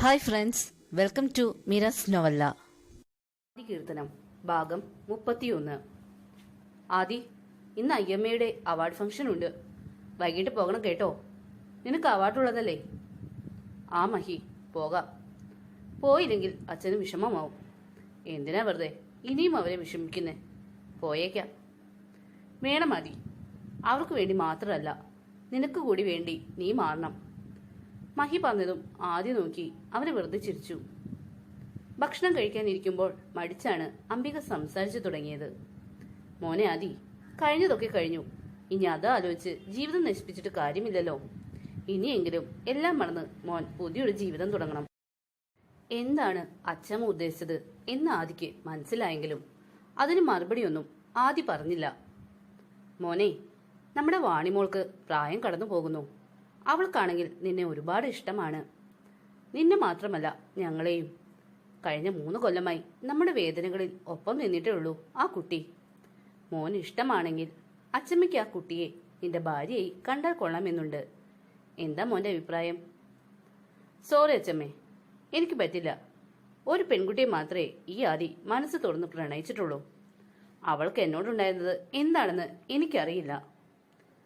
Hi friends, welcome to Meera's novella. കീർത്തനം ഭാഗം 31. ആദി, ഇന്ന് അയ്യമ്മയുടെ അവാർഡ് ഫംഗ്ഷൻ ഉണ്ട്. വൈകിട്ട് പോകണം കേട്ടോ. നിനക്ക് അവാർഡുള്ളതല്ലേ? ആ മഹി, പോകാം. പോയില്ലെങ്കിൽ അച്ഛന് വിഷമമാവും. എന്തിനാ വെറുതെ ഇനിയും അവരെ വിഷമിക്കുന്നേ? പോയേക്കാം. വേണം ആദി, അവർക്ക് വേണ്ടി മാത്രമല്ല, നിനക്ക് കൂടി വേണ്ടി നീ മാറണം. മഹി പറഞ്ഞതും ആദ്യം നോക്കി അവനെ വെറുതെ ചിരിച്ചു. ഭക്ഷണം കഴിക്കാനിരിക്കുമ്പോൾ മടിച്ചാണ് അംബിക സംസാരിച്ചു തുടങ്ങിയത്. മോനെ ആദി, കഴിഞ്ഞതൊക്കെ കഴിഞ്ഞു. ഇനി അത് ആലോചിച്ച് ജീവിതം നശിപ്പിച്ചിട്ട് കാര്യമില്ലല്ലോ. ഇനിയെങ്കിലും എല്ലാം മറന്ന് മോൻ പുതിയൊരു ജീവിതം തുടങ്ങണം. എന്താണ് അച്ഛമ്മ ഉദ്ദേശിച്ചത് എന്ന് ആദിക്ക് മനസ്സിലായെങ്കിലും അതിന് മറുപടിയൊന്നും ആദി പറഞ്ഞില്ല. മോനെ, നമ്മുടെ വാണിമോൾക്ക് പ്രായം കടന്നു പോകുന്നു. അവൾക്കാണെങ്കിൽ നിന്നെ ഒരുപാട് ഇഷ്ടമാണ്. നിന്നെ മാത്രമല്ല, ഞങ്ങളെയും. കഴിഞ്ഞ 3 കൊല്ലമായി നമ്മുടെ വേദനകളിൽ ഒപ്പം നിന്നിട്ടേ ഉള്ളൂ ആ കുട്ടി. മോന് ഇഷ്ടമാണെങ്കിൽ അച്ചമ്മയ്ക്ക് ആ കുട്ടിയെ നിന്റെ ഭാര്യയായി കണ്ടാൽ കൊള്ളാമെന്നുണ്ട്. എന്താ മോന്റെ അഭിപ്രായം? സോറി അച്ചമ്മേ, എനിക്ക് പറ്റില്ല. ഒരു പെൺകുട്ടിയെ മാത്രമേ ഈ ആദി മനസ്സ് തുറന്ന് പ്രണയിച്ചിട്ടുള്ളൂ. അവൾക്ക് എന്നോടുണ്ടായിരുന്നത് എന്താണെന്ന് എനിക്കറിയില്ല.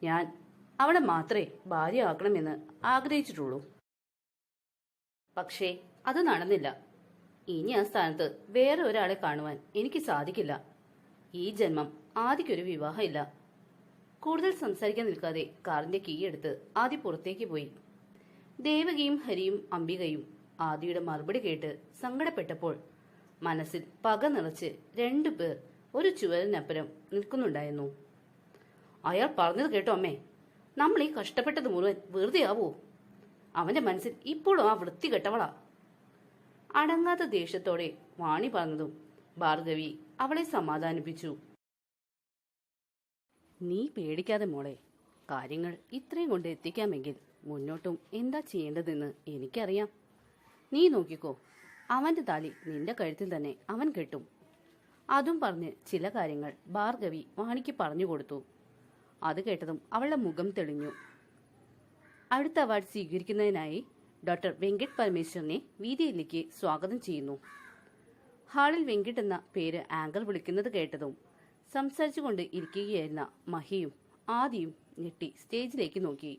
ഞാൻ അവളെ മാത്രമേ ഭാര്യയാക്കണമെന്ന് ആഗ്രഹിച്ചിട്ടുള്ളൂ. പക്ഷേ അത് നടന്നില്ല. ഇനി ആ സ്ഥാനത്ത് വേറെ ഒരാളെ കാണുവാൻ എനിക്ക് സാധിക്കില്ല. ഈ ജന്മം ആദിക്കൊരു വിവാഹമില്ല. കൂടുതൽ സംസാരിക്കാൻ നിൽക്കാതെ കാറിന്റെ കീ എടുത്ത് ആദി പുറത്തേക്ക് പോയി. ദേവകിയും ഹരിയും അംബികയും ആദിയുടെ മറുപടി കേട്ട് സങ്കടപ്പെട്ടപ്പോൾ മനസ്സിൽ പക നിറച്ച് 2 പേർ ഒരു ചുവരിനപ്പുറം നിൽക്കുന്നുണ്ടായിരുന്നു. അയാൾ പറഞ്ഞത് കേട്ടോ അമ്മേ, നമ്മൾ ഈ കഷ്ടപ്പെട്ടത് മുഴുവൻ വെറുതെ ആവോ? അവന്റെ മനസ്സിൽ ഇപ്പോഴും ആ വൃത്തികെട്ടവളാ. അടങ്ങാത്ത ദേഷ്യത്തോടെ വാണി പറഞ്ഞതും ഭാർഗവി അവളെ സമാധാനിപ്പിച്ചു. നീ പേടിക്കാതെ മോളെ, കാര്യങ്ങൾ ഇത്രയും കൊണ്ട് എത്തിക്കാമെങ്കിൽ മുന്നോട്ടും എന്താ ചെയ്യേണ്ടതെന്ന് എനിക്കറിയാം. നീ നോക്കിക്കോ, അവന്റെ താലി നിന്റെ കഴുത്തിൽ തന്നെ അവൻ കെട്ടും. അതും പറഞ്ഞ് ചില കാര്യങ്ങൾ ഭാർഗവി വാണിക്ക് പറഞ്ഞു കൊടുത്തു. അത് കേട്ടതും അവളുടെ മുഖം തെളിഞ്ഞു. അടുത്ത അവാർഡ് സ്വീകരിക്കുന്നതിനായി ഡോക്ടർ വെങ്കിട്ട് പരമേശ്വരനെ വീതിയിലേക്ക് സ്വാഗതം ചെയ്യുന്നു. ഹാളിൽ വെങ്കിട്ട് എന്ന പേര് ആങ്കർ വിളിക്കുന്നത് കേട്ടതും സംസാരിച്ചുകൊണ്ട് ഇരിക്കുകയായിരുന്ന മഹിയും ആദിയും ഞെട്ടി സ്റ്റേജിലേക്ക് നോക്കി.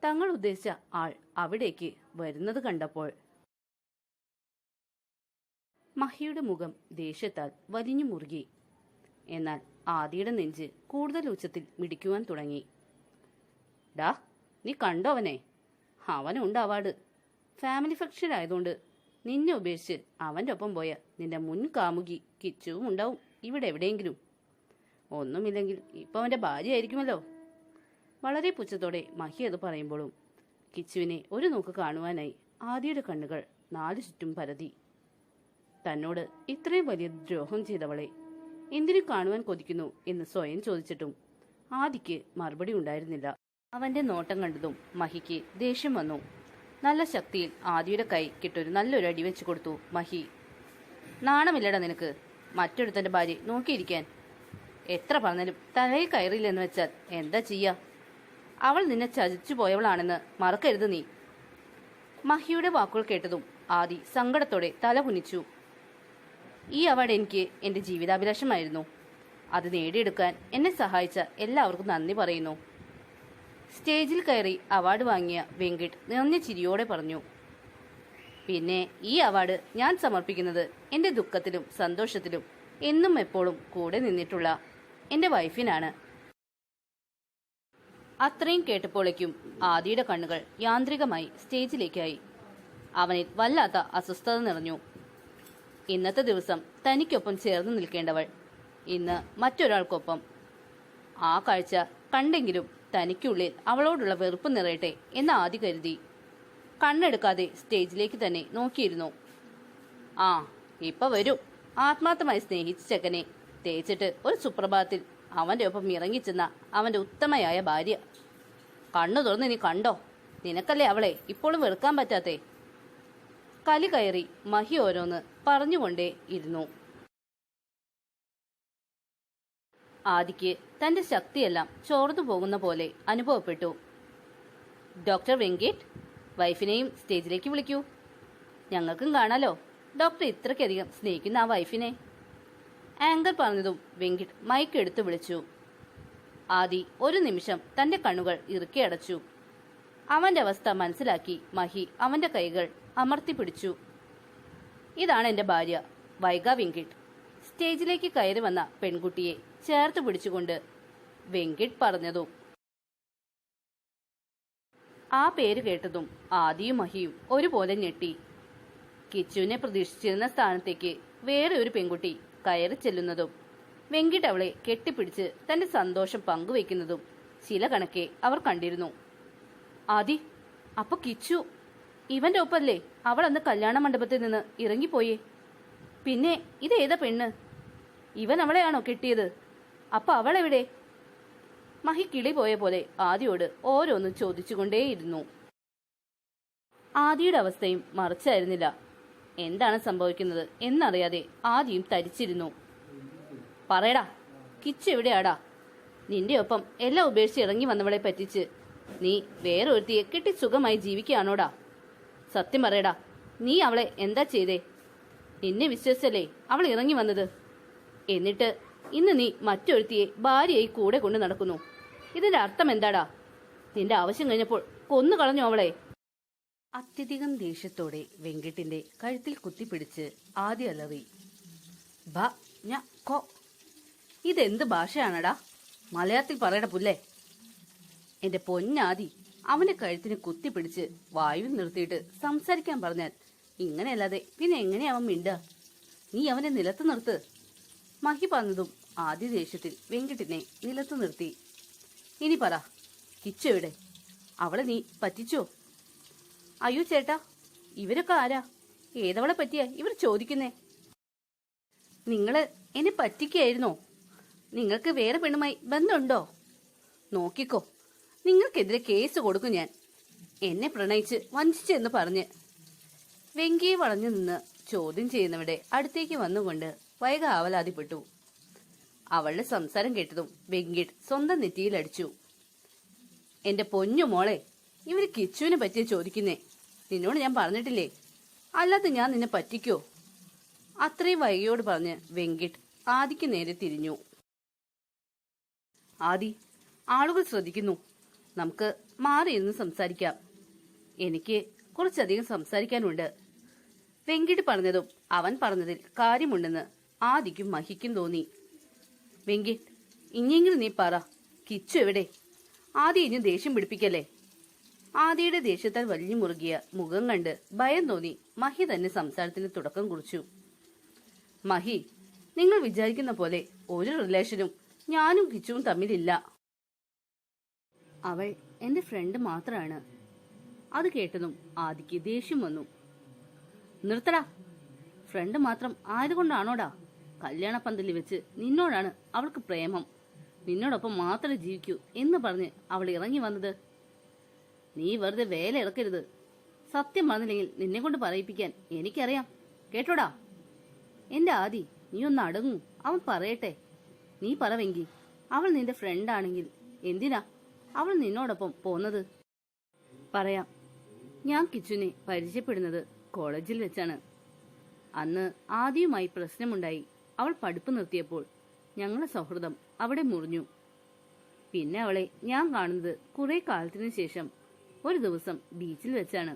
തങ്ങൾ ഉദ്ദേശിച്ച ആൾ അവിടേക്ക് വരുന്നത് കണ്ടപ്പോൾ മഹിയുടെ മുഖം ദേഷ്യത്താൽ വലിഞ്ഞു മുറുകി. എന്നാൽ ആദിയുടെ നെഞ്ച് കൂടുതൽ ഉച്ചത്തിൽ മിടിക്കുവാൻ തുടങ്ങി. ഡാ, നീ കണ്ടോ അവനെ? അവനുണ്ട് അവാർഡ്. ഫാമിലി ഫംഗ്ഷൻ ആയതുകൊണ്ട് നിന്നെ ഉപേക്ഷിച്ച് അവന്റെ ഒപ്പം പോയ നിന്റെ മുൻ കാമുകി കിച്ചുവും ഉണ്ടാവും ഇവിടെ എവിടെയെങ്കിലും. ഒന്നുമില്ലെങ്കിൽ ഇപ്പൊ അവന്റെ ഭാര്യ ആയിരിക്കുമല്ലോ. വളരെ പുച്ഛത്തോടെ മഹി അത് പറയുമ്പോഴും കിച്ചുവിനെ ഒരു നോക്ക് കാണുവാനായി ആദിയുടെ കണ്ണുകൾ 4 ചുറ്റും പരതി. തന്നോട് ഇത്രയും വലിയ ദ്രോഹം ചെയ്തവളെ എന്തിനു കാണുവാൻ കൊതിക്കുന്നു എന്ന് സ്വയം ചോദിച്ചിട്ടും ആദിക്ക് മറുപടി ഉണ്ടായിരുന്നില്ല. അവന്റെ നോട്ടം കണ്ടതും മഹിക്ക് ദേഷ്യം വന്നു. നല്ല ശക്തിയിൽ ആദിയുടെ കൈ കിട്ടൊരു നല്ലൊരു അടി വെച്ചു കൊടുത്തു മഹി. നാണമില്ലടാ നിനക്ക് മറ്റൊരുത്തന്റെ ഭാര്യ നോക്കിയിരിക്കാൻ? എത്ര പറഞ്ഞാലും തലയിൽ കയറിയില്ലെന്ന് വെച്ചാൽ എന്താ ചെയ്യാ? അവൾ നിന്നെ ചതിച്ചു പോയവളാണെന്ന് മറക്കരുത് നീ. മഹിയുടെ വാക്കുകൾ കേട്ടതും ആദി സങ്കടത്തോടെ തല കുനിച്ചു. ഈ അവാർഡ് എനിക്ക് എന്റെ ജീവിതാഭിലാഷമായിരുന്നു. അത് നേടിയെടുക്കാൻ എന്നെ സഹായിച്ച എല്ലാവർക്കും നന്ദി പറയുന്നു. സ്റ്റേജിൽ കയറി അവാർഡ് വാങ്ങിയ വെങ്കിട്ട് നിറഞ്ഞ ചിരിയോടെ പറഞ്ഞു. പിന്നെ ഈ അവാർഡ് ഞാൻ സമർപ്പിക്കുന്നത് എന്റെ ദുഃഖത്തിലും സന്തോഷത്തിലും എന്നും എപ്പോഴും കൂടെ നിന്നിട്ടുള്ള എന്റെ വൈഫിനാണ്. അത്രയും കേട്ടപ്പോഴേക്കും ആദിയുടെ കണ്ണുകൾ യാന്ത്രികമായി സ്റ്റേജിലേക്കായി. അവനിൽ വല്ലാത്ത അസ്വസ്ഥത നിറഞ്ഞു. ഇന്നത്തെ ദിവസം തനിക്കൊപ്പം ചേർന്ന് നിൽക്കേണ്ടവൾ ഇന്ന് മറ്റൊരാൾക്കൊപ്പം. ആ കാഴ്ച കണ്ടെങ്കിലും തനിക്കുള്ളിൽ അവളോടുള്ള വെറുപ്പ് നിറയട്ടെ എന്ന് ആദി കരുതി. കണ്ണെടുക്കാതെ സ്റ്റേജിലേക്ക് തന്നെ നോക്കിയിരുന്നു. ആ, ഇപ്പൊ വരും ആത്മാർത്ഥമായി സ്നേഹിച്ച ചെക്കനെ തേച്ചിട്ട് ഒരു സുപ്രഭാതത്തിൽ അവന്റെ ഒപ്പം ഇറങ്ങിച്ചെന്ന അവന്റെ ഉത്തമയായ ഭാര്യ. കണ്ണു തുറന്ന് നീ കണ്ടോ? നിനക്കല്ലേ അവളെ ഇപ്പോഴും വെറുക്കാൻ പറ്റാത്തേ? കലി കയറി മഹി ഓരോന്ന് പറഞ്ഞുകൊണ്ടേ ഇരുന്നു. ആദിക്ക് തന്റെ ശക്തിയെല്ലാം ചോർന്നു പോകുന്ന പോലെ അനുഭവപ്പെട്ടു. ഡോക്ടർ വെങ്കിട്ട്, വൈഫിനെയും സ്റ്റേജിലേക്ക് വിളിക്കൂ ഞങ്ങൾക്കും കാണാലോ ഡോക്ടർ ഇത്രയ്ക്കധികം സ്നേഹിക്കുന്ന ആ വൈഫിനെ. ആങ്കർ പറഞ്ഞതും വെങ്കിട്ട് മൈക്ക് എടുത്തു വിളിച്ചു. ആദി ഒരു നിമിഷം തന്റെ കണ്ണുകൾ ഇറുക്കി അടച്ചു. അവന്റെ അവസ്ഥ മനസ്സിലാക്കി മഹി അവന്റെ കൈകൾ അമർത്തി പിടിച്ചു. ഇതാണ് എന്റെ ഭാര്യ വൈഗ വെങ്കിട്ട്. സ്റ്റേജിലേക്ക് കയറി വന്ന പെൺകുട്ടിയെ ചേർത്ത് പിടിച്ചുകൊണ്ട് വെങ്കിട്ട് പറഞ്ഞതും. ആ പേര് കേട്ടതും ആദിയും മഹിയും ഒരുപോലെ ഞെട്ടി. കിച്ചുവിനെ പ്രതീക്ഷിച്ചിരുന്ന സ്ഥാനത്തേക്ക് വേറെ ഒരു പെൺകുട്ടി കയറി ചെല്ലുന്നതും വെങ്കിട്ട് അവളെ കെട്ടിപ്പിടിച്ച് തന്റെ സന്തോഷം പങ്കുവെക്കുന്നതും ചില കണക്കെ അവർ കണ്ടിരുന്നു. ആദി, അപ്പൊ കിച്ചു ഇവന്റെ ഒപ്പല്ലേ അവൾ അന്ന് കല്യാണ മണ്ഡപത്തിൽ നിന്ന് ഇറങ്ങിപ്പോയേ? പിന്നെ ഇതേതാ പെണ്ണ്? ഇവൻ അവളെയാണോ കെട്ടിയത്? അപ്പൊ അവൾ എവിടെ? മഹി കിളി പോയ പോലെ ആദിയോട് ഓരോന്നും ചോദിച്ചുകൊണ്ടേയിരുന്നു. ആദിയുടെ അവസ്ഥയും മറിച്ചായിരുന്നില്ല. എന്താണ് സംഭവിക്കുന്നത് എന്നറിയാതെ ആദിയും തരിച്ചിരുന്നു. പറയടാ, കിച്ചു എവിടെയാടാ? നിന്റെ ഒപ്പം എല്ലാം ഉപേക്ഷിച്ച് ഇറങ്ങി വന്നവളെ പറ്റിച്ച് നീ വേറൊരുത്തിയെ കെട്ടി സുഖമായി ജീവിക്കുകയാണോടാ? സത്യം പറയടാ, നീ അവളെ എന്താ ചെയ്തേ? നിന്നെ വിശ്വസിച്ചല്ലേ അവൾ ഇറങ്ങി വന്നത്. എന്നിട്ട് ഇന്ന് നീ മറ്റൊരുത്തിയെ ഭാര്യയായി കൂടെ കൊണ്ട് നടക്കുന്നു. ഇതിന്റെ അർത്ഥം എന്താടാ? നിന്റെ ആവശ്യം കഴിഞ്ഞപ്പോൾ കൊന്നു കളഞ്ഞു അവളെ. അത്യധികം ദേഷ്യത്തോടെ വെങ്കിട്ടിന്റെ കഴുത്തിൽ കുത്തിപ്പിടിച്ച് ആദ്യ അലറി. ഇതെന്ത് ഭാഷയാണടാ? മലയാളത്തിൽ പറയട പുല്ലേ. എന്റെ പൊന്നാദി, അവന്റെ കഴുത്തിന് കുത്തിപ്പിടിച്ച് വായുവിൽ നിർത്തിയിട്ട് സംസാരിക്കാൻ പറഞ്ഞാൽ ഇങ്ങനെയല്ലാതെ പിന്നെ എങ്ങനെയാ അവൻ മിണ്ട? നീ അവനെ നിലത്ത് നിർത്ത്. മഹി പറഞ്ഞതും ആദ്യ ദേഷ്യത്തിൽ വെങ്കിട്ടിനെ നിലത്ത് നിർത്തി. ഇനി പറ, കിച്ചു എവിടെ? അവളെ നീ പറ്റിച്ചോ? അയ്യോ ചേട്ടാ, ഇവരൊക്കെ ആരാ? ഏതവളെ പറ്റിയാ ഇവർ ചോദിക്കുന്നേ? നിങ്ങള് എന്നെ പറ്റിക്കായിരുന്നോ? നിങ്ങൾക്ക് വേറെ പെണ്ണുമായി ബന്ധമുണ്ടോ? നോക്കിക്കോ, നിങ്ങൾക്കെതിരെ കേസ് കൊടുക്കും ഞാൻ. എന്നെ പ്രണയിച്ച് വഞ്ചിച്ചെന്ന് പറഞ്ഞ്. വെങ്കിയെ വളഞ്ഞു നിന്ന് ചോദ്യം ചെയ്യുന്നവരുടെ അടുത്തേക്ക് വന്നുകൊണ്ട് വൈഗ ആവലാതിപ്പെട്ടു. അവളുടെ സംസാരം കേട്ടതും വെങ്കിട്ട് സ്വന്തം നെറ്റിയിലടിച്ചു. എന്റെ പൊന്നു മോളെ, ഇവര് കിച്ചുവിനെ പറ്റിയ ചോദിക്കുന്നേ. നിന്നോട് ഞാൻ പറഞ്ഞിട്ടില്ലേ? അല്ലാതെ ഞാൻ നിന്നെ പറ്റിക്കോ? അത്രയും വൈകിയോട് പറഞ്ഞ് വെങ്കിട്ട് ആദിക്ക് നേരെ തിരിഞ്ഞു. ആദി, ആളുകൾ ശ്രദ്ധിക്കുന്നു. നമുക്ക് മാറിയിരുന്ന് സംസാരിക്കാം. എനിക്ക് കുറച്ചധികം സംസാരിക്കാനുണ്ട്. വെങ്കിട്ട് പറഞ്ഞതും അവൻ പറഞ്ഞതിൽ കാര്യമുണ്ടെന്ന് ആദിക്കും മഹിക്കും തോന്നി. വെങ്കിട്ട്, ഇനിയെങ്കിലും നീ പറ, കിച്ചു എവിടെ? ആദി ഇനി ദേഷ്യം പിടിപ്പിക്കല്ലേ. ആദിയുടെ ദേഷ്യത്താൽ വലിഞ്ഞു മുറുകിയ മുഖം കണ്ട് ഭയം തോന്നി മഹി തന്നെ സംസാരത്തിന് തുടക്കം കുറിച്ചു. മഹി, നിങ്ങൾ വിചാരിക്കുന്ന പോലെ ഒരു റിലേഷനും ഞാനും കിച്ചുവും തമ്മിലില്ല. അവൾ എന്റെ ഫ്രണ്ട് മാത്രമാണ്. അത് കേട്ടതും ആദിക്ക് ദേഷ്യം വന്നു. നിർത്തടാ. ഫ്രണ്ട് മാത്രം ആയതുകൊണ്ടാണോടാ കല്യാണ പന്തലിൽ വെച്ച് നിന്നോടാണ് അവൾക്ക് പ്രേമം, നിന്നോടൊപ്പം മാത്രമേ ജീവിക്കൂ എന്ന് പറഞ്ഞ് അവൾ ഇറങ്ങി വന്നത്? നീ വെറുതെ വേല ഇറക്കരുത്. സത്യം പറഞ്ഞില്ലെങ്കിൽ നിന്നെ കൊണ്ട് പറയിപ്പിക്കാൻ എനിക്കറിയാം. കേട്ടോടാ? എന്റെ ആദി, നീ ഒന്ന് അടങ്ങൂ. അവൻ പറയട്ടെ. നീ പറവെങ്കി, അവൾ നിന്റെ ഫ്രണ്ടാണെങ്കിൽ എന്തിനാ അവൾ നിന്നോടൊപ്പം പോന്നത്? പറയാം. ഞാൻ കിച്ചുവിനെ പരിചയപ്പെടുന്നത് കോളേജിൽ വെച്ചാണ്. അന്ന് ആദിയുമായി പ്രശ്നമുണ്ടായി. അവൾ പഠിപ്പ് നിർത്തിയപ്പോൾ ഞങ്ങളുടെ സൗഹൃദം അവിടെ മുറിഞ്ഞു. പിന്നെ അവളെ ഞാൻ കാണുന്നത് കുറെ കാലത്തിനു ശേഷം ഒരു ദിവസം ബീച്ചിൽ വെച്ചാണ്.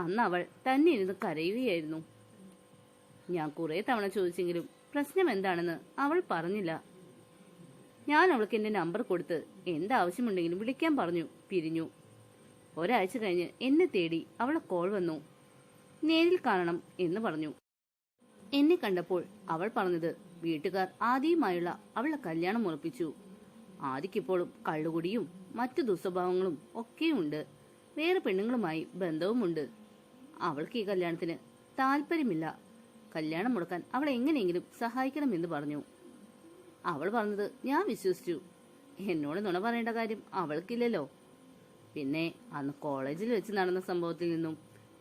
അന്ന് അവൾ തന്നെ ഇരുന്ന് കരയുകയായിരുന്നു. ഞാൻ കുറെ തവണ ചോദിച്ചെങ്കിലും പ്രശ്നം എന്താണെന്ന് അവൾ പറഞ്ഞില്ല. ഞാൻ അവൾക്ക് എന്റെ നമ്പർ കൊടുത്ത് എന്താവശ്യമുണ്ടെങ്കിലും വിളിക്കാൻ പറഞ്ഞു പിരിഞ്ഞു. ഒരാഴ്ച കഴിഞ്ഞ് എന്നെ തേടി അവളെ കോൾ വന്നു. നേരിൽ കാണണം എന്ന് പറഞ്ഞു. എന്നെ കണ്ടപ്പോൾ അവൾ പറഞ്ഞത് വീട്ടുകാർ ആദിയുമായുള്ള അവളുടെ കല്യാണം ഉറപ്പിച്ചു. ആദിക്കിപ്പോഴും കള്ളുകുടിയും മറ്റു ദുസ്വഭാവങ്ങളും ഒക്കെയുണ്ട്. വേറെ പെണ്ണുങ്ങളുമായി ബന്ധവുമുണ്ട്. അവൾക്ക് ഈ കല്യാണത്തിന് താല്പര്യമില്ല. കല്യാണം മുടക്കാൻ അവൾ എങ്ങനെയെങ്കിലും സഹായിക്കണമെന്ന് പറഞ്ഞു. അവൾ പറഞ്ഞത് ഞാൻ വിശ്വസിച്ചു. എന്നോട് നുണ പറയേണ്ട കാര്യം അവൾക്കില്ലല്ലോ. പിന്നെ അന്ന് കോളേജിൽ വെച്ച് നടന്ന സംഭവത്തിൽ നിന്നും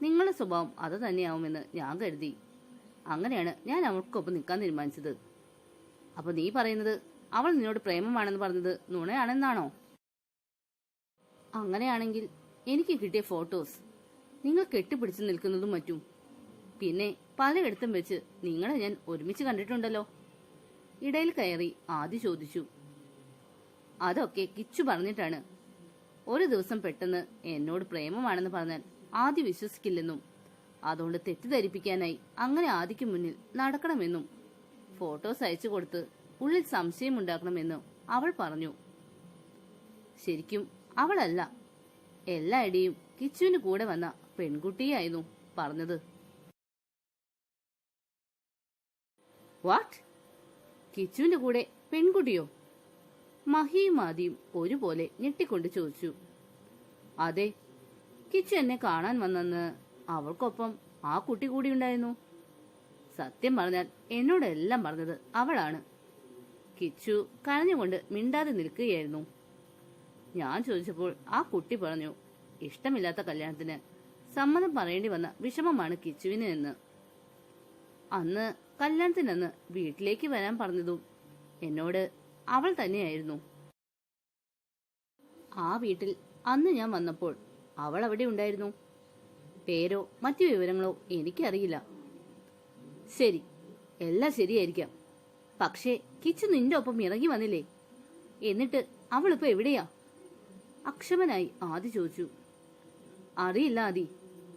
നിങ്ങളുടെ സ്വഭാവം അത് തന്നെയാവുമെന്ന് ഞാൻ കരുതി. അങ്ങനെയാണ് ഞാൻ അവൾക്കൊപ്പം നിൽക്കാൻ തീരുമാനിച്ചത്. അപ്പൊ നീ പറയുന്നത് അവൾ നിന്നോട് പ്രേമമാണെന്ന് പറഞ്ഞത് നുണയാണെന്നാണോ? അങ്ങനെയാണെങ്കിൽ എനിക്ക് കിട്ടിയ ഫോട്ടോസ് നിങ്ങൾ കെട്ടിപ്പിടിച്ചു നിൽക്കുന്നതും മറ്റും. പിന്നെ പലയിടത്തും വെച്ച് നിങ്ങളെ ഞാൻ ഒരുമിച്ച് കണ്ടിട്ടുണ്ടല്ലോ. ഇടയിൽ കയറി ആദി ചോദിച്ചു. അതൊക്കെ കിച്ചു പറഞ്ഞിട്ടാണ്. ഒരു ദിവസം പെട്ടെന്ന് എന്നോട് പ്രേമമാണെന്ന് പറഞ്ഞാൽ ആദി വിശ്വസിക്കില്ലെന്നും അതുകൊണ്ട് തെറ്റിദ്ധരിപ്പിക്കാനായി അങ്ങനെ ആദിക്ക് മുന്നിൽ നടക്കണമെന്നും ഫോട്ടോസ് അയച്ചു കൊടുത്ത് ഉള്ളിൽ സംശയമുണ്ടാക്കണമെന്നും അവൾ പറഞ്ഞു. ശരിക്കും അവളല്ല, എല്ലായിടെയും കിച്ചുവിന് കൂടെ വന്ന പെൺകുട്ടിയായിരുന്നു പറഞ്ഞത്. വാട്ട്? കിച്ചുവിന്റെ കൂടെ പെൺകുട്ടിയോ? മഹിയും ആദിയും ഒരുപോലെ ഞെട്ടിക്കൊണ്ട് ചോദിച്ചു. അതെ, കിച്ചു എന്നെ കാണാൻ വന്നെന്ന് അവൾക്കൊപ്പം ആ കുട്ടി കൂടി ഉണ്ടായിരുന്നു. സത്യം പറഞ്ഞാൽ എന്നോടെല്ലാം പറഞ്ഞത് അവളാണ്. കിച്ചു കരഞ്ഞുകൊണ്ട് മിണ്ടാതെ നിൽക്കുകയായിരുന്നു. ഞാൻ ചോദിച്ചപ്പോൾ ആ കുട്ടി പറഞ്ഞു ഇഷ്ടമില്ലാത്ത കല്യാണത്തിന് സമ്മതം പറയേണ്ടി വന്ന വിഷമമാണ് കിച്ചുവിന് എന്ന്. അന്ന് കല്യാണത്തിനന്ന് വീട്ടിലേക്ക് വരാൻ പറഞ്ഞതും എന്നോട് അവൾ തന്നെയായിരുന്നു. ആ വീട്ടിൽ അന്ന് ഞാൻ വന്നപ്പോൾ അവൾ അവിടെ ഉണ്ടായിരുന്നു. പേരോ മറ്റു വിവരങ്ങളോ എനിക്കറിയില്ല. ശരി, എല്ലാം ശരിയായിരിക്കാം. പക്ഷേ കിച്ചു നിന്റെ ഒപ്പം ഇറങ്ങി വന്നില്ലേ? എന്നിട്ട് അവളിപ്പോ എവിടെയാ? അക്ഷമനായി ആദി ചോദിച്ചു. അറിയില്ല ആദി,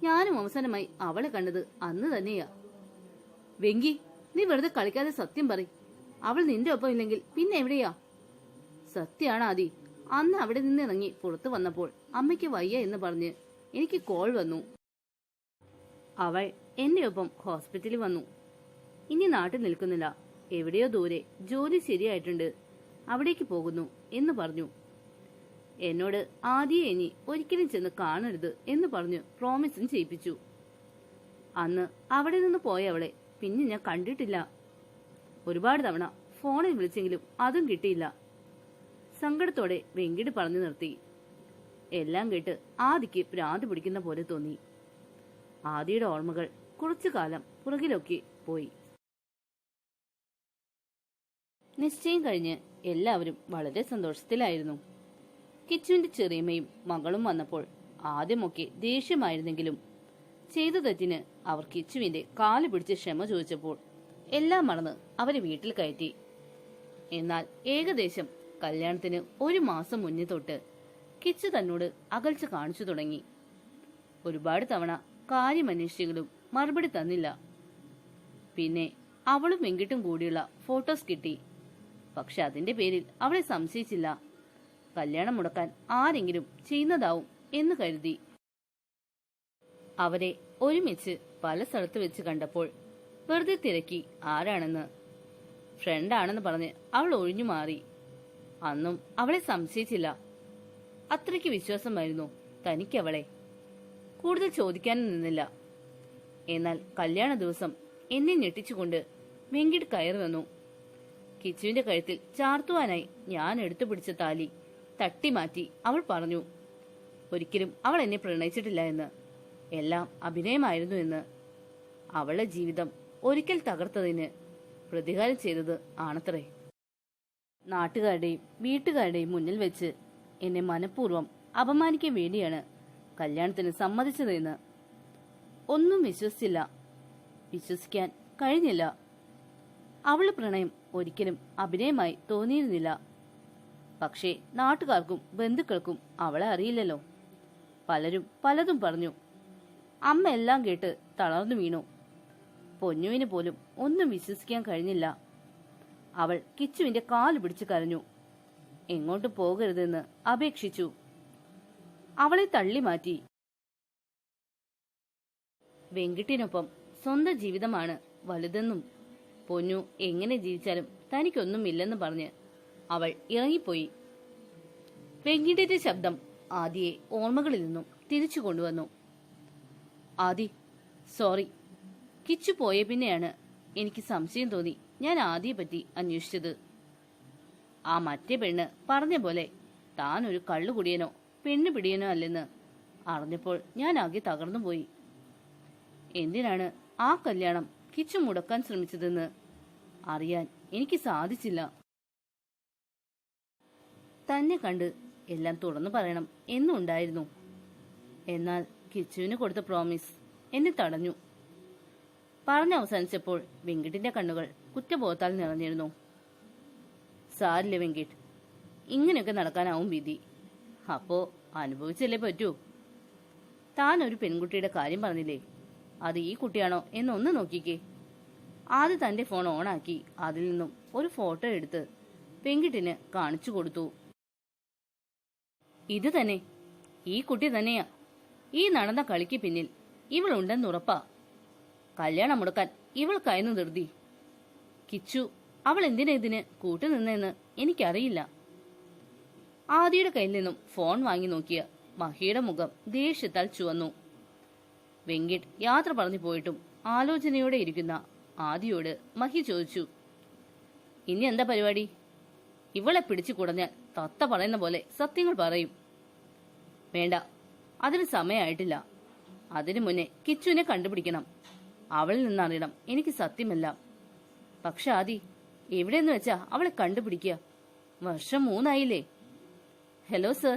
ഞാനും അവസാനമായി അവളെ കണ്ടത് അന്ന് തന്നെയാ. വെങ്കി, നീ വെറുതെ കളിക്കാതെ സത്യം പറ. അവൾ നിന്റെ ഒപ്പം ഇല്ലെങ്കിൽ പിന്നെ എവിടെയാ? സത്യാണ് ആദി, അന്ന് അവിടെ നിന്ന് ഇറങ്ങി പുറത്തു വന്നപ്പോൾ അമ്മയ്ക്ക് വയ്യ എന്ന് പറഞ്ഞ് എനിക്ക് കോൾ വന്നു. അവൾ എന്റെ ഒപ്പം ഹോസ്പിറ്റലിൽ വന്നു. ഇനി നാട്ടിൽ നിൽക്കുന്നില്ല, എവിടെയോ ദൂരെ ജോലി ശരിയായിട്ടുണ്ട്, അവിടേക്ക് പോകുന്നു എന്ന് പറഞ്ഞു. എന്നോട് ആദ്യം ഇനി ഒരിക്കലും ചെന്ന് കാണരുത് എന്ന് പറഞ്ഞു പ്രോമിസും ചെയ്യിപ്പിച്ചു. അന്ന് അവിടെ നിന്ന് പോയ അവളെ പിന്നെ ഞാൻ കണ്ടിട്ടില്ല. ഒരുപാട് തവണ ഫോണിൽ വിളിച്ചെങ്കിലും അതും കിട്ടിയില്ല. സങ്കടത്തോടെ വെങ്കിട് പറഞ്ഞു നിർത്തി. എല്ലാം കേട്ട് ആദിക്ക് ഭ്രാന്ത് പിടിക്കുന്ന പോലെ തോന്നി. ആദിയുടെ ഓർമ്മകൾ കുറച്ചു കാലം പുറകിലൊക്കെ പോയി. നിശ്ചയം കഴിഞ്ഞ് എല്ലാവരും വളരെ സന്തോഷത്തിലായിരുന്നു. കിച്ചുവിന്റെ ചെറിയമ്മയും മകളും വന്നപ്പോൾ ആദ്യമൊക്കെ ദേഷ്യമായിരുന്നെങ്കിലും ചെയ്ത തെറ്റിന് അവർ കിച്ചുവിന്റെ കാല് പിടിച്ച് ക്ഷമ ചോദിച്ചപ്പോൾ എല്ലാം മറന്ന് അവരെ വീട്ടിൽ കയറ്റി. എന്നാൽ ഏകദേശം കല്യാണത്തിന് 1 മാസം മുന്നേ തൊട്ട് കിച്ചു തന്നോട് അകൽച്ച കാണിച്ചു തുടങ്ങി. ഒരുപാട് തവണ കാര്യമന്വേഷിച്ചെങ്കിലും മറുപടി തന്നില്ല. പിന്നെ അവളും വെങ്കിട്ടും കൂടിയുള്ള ഫോട്ടോസ് കിട്ടി. പക്ഷെ അതിന്റെ പേരിൽ അവളെ സംശയിച്ചില്ല. കല്യാണം മുടക്കാൻ ആരെങ്കിലും ചെയ്യുന്നതാവും എന്ന് കരുതി. അവരെ ഒരുമിച്ച് പല സ്ഥലത്ത് വെച്ച് കണ്ടപ്പോൾ വെറുതെ തിരക്കി ആരാണെന്ന്. ഫ്രണ്ടാണെന്ന് പറഞ്ഞ് അവൾ ഒഴിഞ്ഞു മാറി. അന്നും അവളെ സംശയിച്ചില്ല. അത്രയ്ക്ക് വിശ്വാസമായിരുന്നു തനിക്കവളെ. കൂടുതൽ ചോദിക്കാനും നിന്നില്ല. എന്നാൽ കല്യാണ ദിവസം എന്നെ ഞെട്ടിച്ചുകൊണ്ട് വെങ്കിട് കയറി വന്നു. കിച്ചുവിന്റെ കഴുത്തിൽ ചാർത്തുവാനായി ഞാൻ എടുത്തു പിടിച്ച താലി തട്ടിമാറ്റി അവൾ പറഞ്ഞു. ഒരിക്കലും അവൾ എന്നെ പ്രണയിച്ചിട്ടില്ല എന്ന്, എല്ലാം അഭിനയമായിരുന്നു എന്ന്. അവളുടെ ജീവിതം ഒരിക്കൽ തകർത്തതിന് പ്രതികാരം ചെയ്തത് ആണത്രേ. നാട്ടുകാരുടെയും വീട്ടുകാരുടെയും മുന്നിൽ വെച്ച് എന്നെ മനഃപൂർവ്വം അപമാനിക്കാൻ വേണ്ടിയാണ് കല്യാണത്തിന് സമ്മതിച്ചതെന്ന്. ഒന്നും വിശ്വസിച്ചില്ല, വിശ്വസിക്കാൻ കഴിഞ്ഞില്ല. അവളുടെ പ്രണയം ഒരിക്കലും അഭിനയമായി തോന്നിയിരുന്നില്ല. പക്ഷേ നാട്ടുകാർക്കും ബന്ധുക്കൾക്കും അവളെ അറിയില്ലല്ലോ. പലരും പലതും പറഞ്ഞു. അമ്മ എല്ലാം കേട്ട് തളർന്നു വീണു. പൊന്നുവിന് പോലും ഒന്നും വിശ്വസിക്കാൻ കഴിഞ്ഞില്ല. അവൾ കിച്ചുവിന്റെ കാല് പിടിച്ചു കരഞ്ഞു. എങ്ങോട്ട് പോകരുതെന്ന് അപേക്ഷിച്ചു. അവളെ തള്ളി മാറ്റി. വെങ്കിട്ടിനൊപ്പം സ്വന്തം ജീവിതമാണ് വലുതെന്നും പൊന്നു എങ്ങനെ ജീവിച്ചാലും തനിക്കൊന്നുമില്ലെന്ന് പറഞ്ഞ് അവൾ ഇറങ്ങിപ്പോയി. വെങ്കിട്ടിന്റെ ശബ്ദം ആദിയെ ഓർമ്മകളിൽ നിന്നും തിരിച്ചു കൊണ്ടുവന്നു. ആദി, സോറി. കിച്ചു പോയ പിന്നെയാണ് എനിക്ക് സംശയം തോന്നി ഞാൻ ആദിയെ പറ്റി അന്വേഷിച്ചത്. ആ മറ്റേ പെണ്ണ് പറഞ്ഞ പോലെ താൻ ഒരു കള്ളുകുടിയനോ പെണ്ണ് പിടിയനോ അല്ലെന്ന് അറിഞ്ഞപ്പോൾ ഞാൻ ആകെ തകർന്നുപോയി. എന്തിനാണ് ആ കല്യാണം കിച്ചു മുടക്കാൻ ശ്രമിച്ചതെന്ന് അറിയാൻ എനിക്ക് സാധിച്ചില്ല. തന്നെ കണ്ട് എല്ലാം തുറന്നു പറയണം എന്നുണ്ടായിരുന്നു. എന്നാൽ കിച്ചുവിന് കൊടുത്ത പ്രോമിസ് എന്നെ തടഞ്ഞു. പറഞ്ഞവസാനിച്ചപ്പോൾ വെങ്കിട്ടിന്റെ കണ്ണുകൾ കുറ്റബോധത്താൽ നിറഞ്ഞിരുന്നു. സാരില്ല വെങ്കിട്ട്, ഇങ്ങനെയൊക്കെ നടക്കാനാവും വിധി. അപ്പോ അനുഭവിച്ചല്ലേ പറ്റൂ. താൻ ഒരു പെൺകുട്ടിയുടെ കാര്യം പറഞ്ഞില്ലേ, അത് ഈ കുട്ടിയാണോ എന്നൊന്ന് നോക്കിക്കേ. ആദ്യം തന്റെ ഫോൺ ഓണാക്കി അതിൽ നിന്നും ഒരു ഫോട്ടോ എടുത്ത് വെങ്കിട്ടിന് കാണിച്ചു കൊടുത്തു. ഇത് തന്നെ, ഈ കുട്ടി തന്നെയാ. ഈ നടന്ന കളിക്ക് പിന്നിൽ ഇവളുണ്ടെന്നുറപ്പാ. കല്യാണം മുടക്കാൻ ഇവൾക്കായിരുന്നു ധൃതി. കിച്ചു അവൾ എന്തിനാ ഇതിന് കൂട്ടുനിന്നെന്ന് എനിക്കറിയില്ല. ആദിയുടെ കയ്യിൽ നിന്നും ഫോൺ വാങ്ങി നോക്കിയ മഹിയുടെ മുഖം ദേഷ്യത്താൽ ചുവന്നു. വെങ്കിട്ട് യാത്ര പറഞ്ഞു പോയിട്ടും ആലോചനയോടെ ഇരിക്കുന്ന ആദിയോട് മഹി ചോദിച്ചു, ഇനി എന്താ പരിപാടി? ഇവളെ പിടിച്ചു കുടഞ്ഞാൽ തത്ത പറയുന്ന പോലെ സത്യങ്ങൾ പറയും. വേണ്ട, അതിന് സമയമായിട്ടില്ല. അതിനു മുന്നേ കിച്ചുവിനെ കണ്ടുപിടിക്കണം. അവളിൽ നിന്നറിയണം എനിക്ക് സത്യമെല്ലാം. പക്ഷെ ആദി, എവിടെയെന്ന് വെച്ചാ അവളെ കണ്ടുപിടിക്കുക? വർഷം 3 ആയില്ലേ? Hello sir,